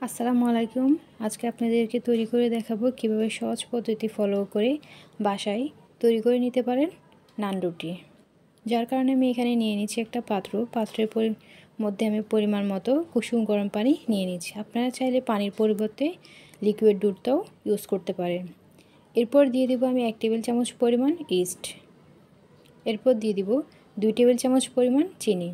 আসসালামু আলাইকুম। আজকে আপনাদেরকে তৈরি করে দেখাবো কিভাবে সহজ পদ্ধতি ফলো করে বাসায় তৈরি করে নিতে পারেন নান রুটি। যার কারণে আমি এখানে নিয়ে নিচ্ছি একটা পাত্রের মধ্যে আমি পরিমাণ মতো কুসুম গরম পানি নিয়ে নিচ্ছি। আপনারা চাইলে পানির পরিবর্তে লিকুইড দুধটাও ইউজ করতে পারেন। এরপর দিয়ে দেবো আমি 1 টেবিল চামচ পরিমাণ ইস্ট। এরপর দিয়ে দিব 2 টেবিল চামচ পরিমাণ চিনি।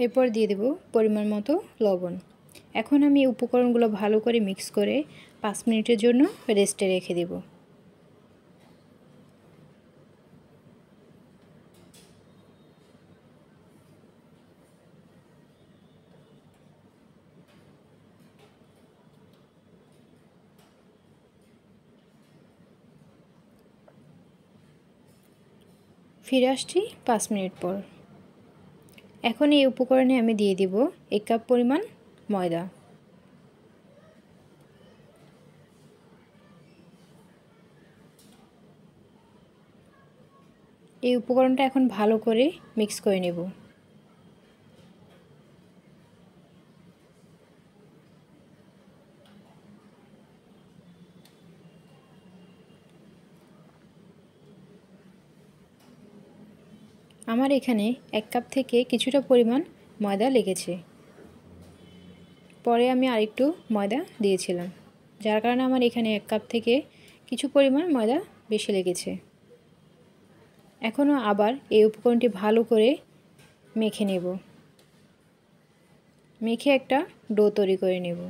এরপর দিয়ে দেব পরিমাণ মতো লবণ। এখন আমি এই উপকরণগুলো ভালো করে মিক্স করে 5 মিনিটের জন্য রেস্টে রেখে দেব। ফিরে আসছি 5 মিনিট পর। এখন এই উপকরণে আমি দিয়ে দিব 1 কাপ পরিমাণ ময়দা। এই উপকরণটা এখন ভালো করে মিক্স করে নেব। আমার এখানে 1 কাপ থেকে কিছুটা পরিমাণ ময়দা লেগেছে। পরে আমি আরেকটু ময়দা দিয়েছিলাম, যার কারণে আমার এখানে 1 কাপ থেকে কিছু পরিমাণ ময়দা বেশি লেগেছে। এখনও আবার এই উপকরণটি ভালো করে মেখে নেব। মেখে একটা ডো তৈরি করে নেব।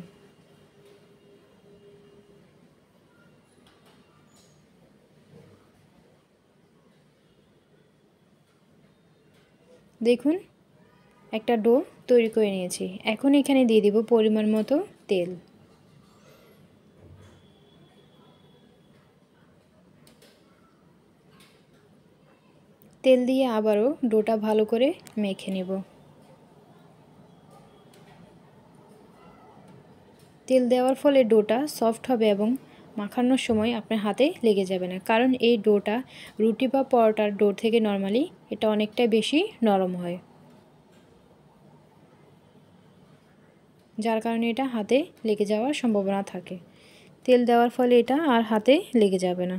দেখুন একটা ডো তৈরি করে নিয়েছি। এখন এখানে দিয়ে দিব পরিমাণ মতো তেল। তেল দিয়ে আবারও ডোটা ভালো করে মেখে নেব। তেল দেওয়ার ফলে ডোটা সফট হবে এবং মাখানোর সময় আপনার হাতে লেগে যাবে না, কারণ এই ডোটা রুটি বা পরোটার ডো থেকে নরমালি এটা অনেকটাই বেশি নরম হয়, যার কারণে এটা হাতে লেগে যাওয়ার সম্ভাবনা থাকে। তেল দেওয়ার ফলে এটা আর হাতে লেগে যাবে না।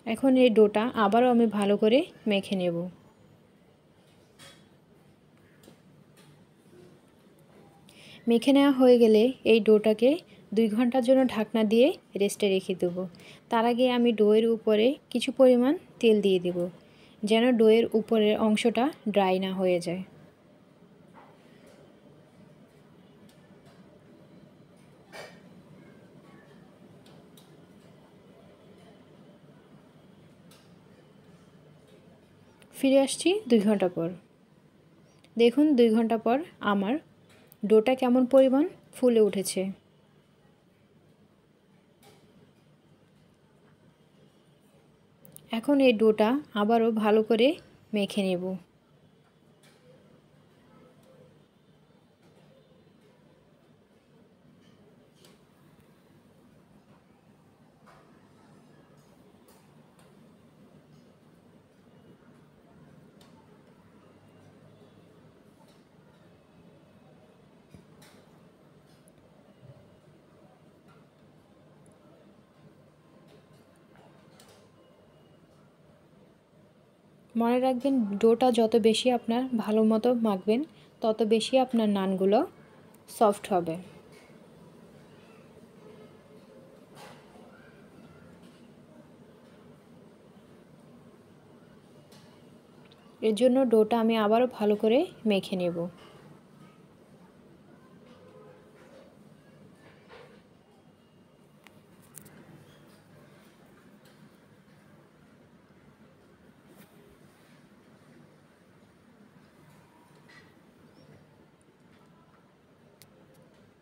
এখন এই ডোটা আবারও আমি ভালো করে মেখে নেব। মেখে নেওয়া হয়ে গেলে এই ডোটাকে 2 ঘন্টার জন্য ঢাকনা দিয়ে রেস্টে রেখে দেবো। তার আগে আমি ডোয়ের উপরে কিছু পরিমাণ তেল দিয়ে দেব, যেন ডোয়ের উপরের অংশটা ড্রাই না হয়ে যায়। ফিরে আসছি 2 ঘন্টা পর। দেখুন 2 ঘন্টা পর আমার ডোটা কেমন পরিমাণ ফুলে উঠেছে। এখন এই ডোটা আবারও ভালো করে মেখে নেব। মনে রাখবেন, ডোটা যত বেশি আপনার ভালো মতো মাখবেন তত বেশি আপনার নানগুলো সফট হবে। এর জন্য ডোটা আমি আবারও ভালো করে মেখে নেব।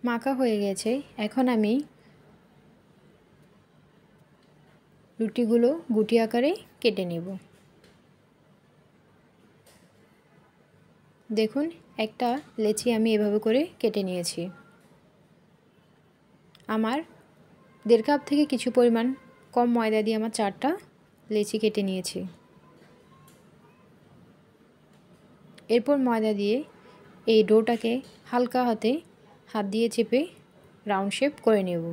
মাখা হয়ে গেছে। এখন আমি রুটিগুলো গুটি আকারে কেটে নেব। দেখুন একটা লেচি আমি এভাবে করে কেটে নিয়েছি। আমার 1.5 কাপ থেকে কিছু পরিমাণ কম ময়দা দিয়ে আমার 4টা লেচি কেটে নিয়েছি। এরপর ময়দা দিয়ে এই ডোটাকে হালকা হাতে হাত দিয়ে চেপে রাউন্ড শেপ করে নেব।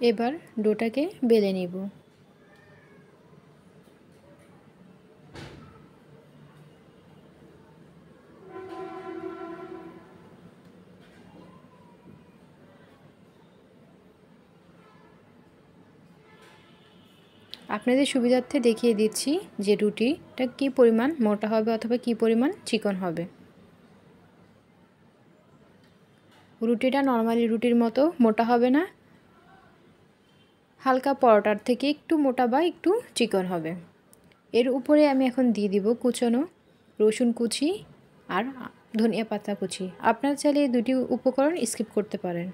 এবার ডোটাকে বেলে নেব। আপনাদের সুবিধার্থে দেখিয়ে দিচ্ছি যে রুটিটা কী পরিমাণ মোটা হবে অথবা কী পরিমাণ চিকন হবে। রুটিটা নর্মালি রুটির মতো মোটা হবে না, হালকা পরোটার থেকে একটু মোটা বা একটু চিকন হবে। এর উপরে আমি এখন দিয়ে দিব কুচানো রসুন কুচি আর ধনিয়া পাতা কুচি। আপনারা চাইলে এই দুটি উপকরণ স্কিপ করতে পারেন।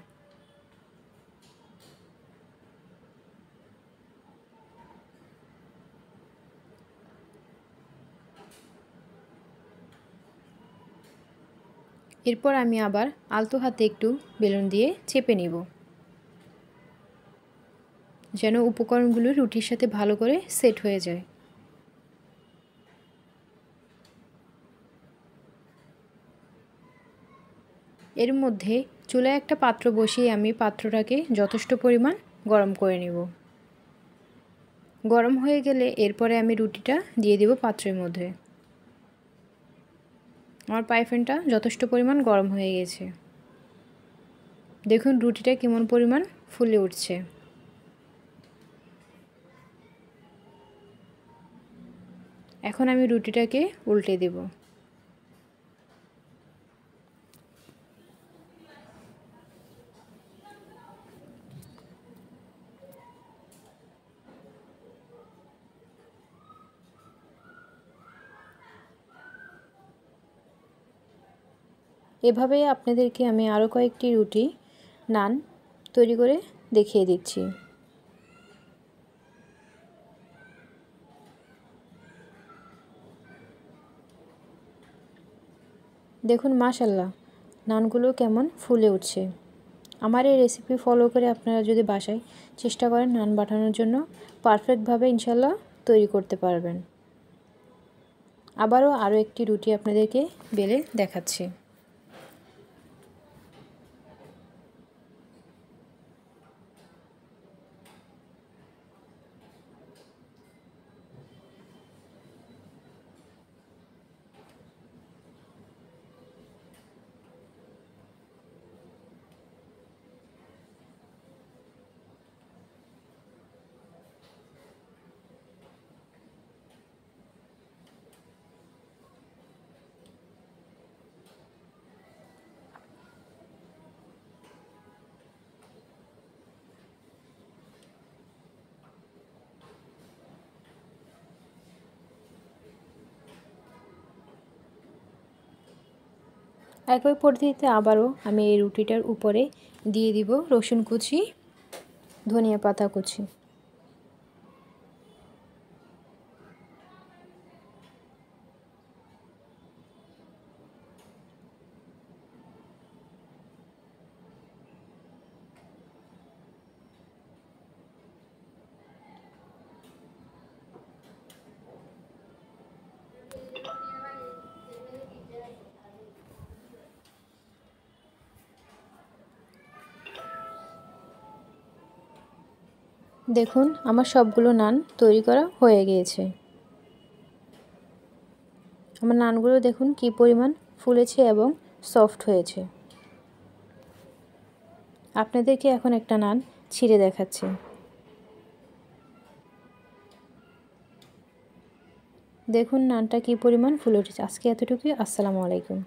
এরপর আমি আবার আলতো হাতে একটু বেলুন দিয়ে চেপে নিব, যেন উপকরণগুলো রুটির সাথে ভালো করে সেট হয়ে যায়। এর মধ্যে চুলায় একটা পাত্র বসিয়ে আমি পাত্রটাকে যথেষ্ট পরিমাণ গরম করে নেব। গরম হয়ে গেলে এরপরে আমি রুটিটা দিয়ে দেব পাত্রের মধ্যে। আমার পাইফেনটা যথেষ্ট পরিমাণ গরম হয়ে গেছে। দেখুন রুটিটা কেমন পরিমাণ ফুলে উঠছে। এখন আমি রুটিটাকে উল্টে দেব। এভাবেই আপনাদেরকে আমি আরও কয়েকটি রুটি নান তৈরি করে দেখিয়ে দিচ্ছি। দেখুন মাশাল্লাহ নানগুলো কেমন ফুলে উঠছে। আমার এই রেসিপি ফলো করে আপনারা যদি বাসায় চেষ্টা করেন নান বানানোর জন্য পারফেক্টভাবে ইনশাল্লাহ তৈরি করতে পারবেন। আরও একটি রুটি আপনাদেরকে বেলে দেখাচ্ছি। একই পদ্ধতিতে আবারও আমি এই রুটিটার উপরে দিয়ে দিব রসুন কুচি, ধনিয়া পাতা কুচি। দেখুন আমার সবগুলো নান তৈরি করা হয়ে গিয়েছে। আমার নানগুলো দেখুন কী পরিমাণ ফুলেছে এবং সফট হয়েছে। আপনাদেরকে এখন একটা নান ছিঁড়ে দেখাচ্ছি। দেখুন নানটা কী পরিমাণ ফুলে উঠেছে। আজকে এতটুকুই। আসসালামু আলাইকুম।